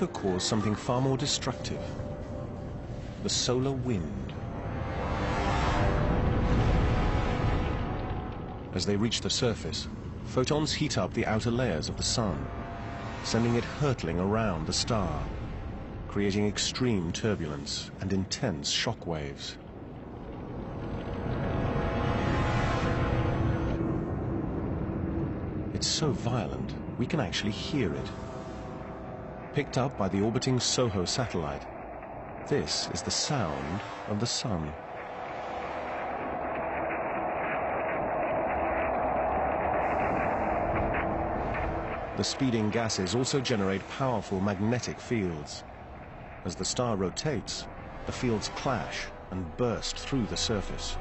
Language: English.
also cause something far more destructive: the solar wind. As they reach the surface, photons heat up the outer layers of the sun, sending it hurtling around the star, creating extreme turbulence and intense shock waves. It's so violent, we can actually hear it. Picked up by the orbiting SOHO satellite, this is the sound of the sun. The speeding gases also generate powerful magnetic fields. As the star rotates, the fields clash and burst through the surface.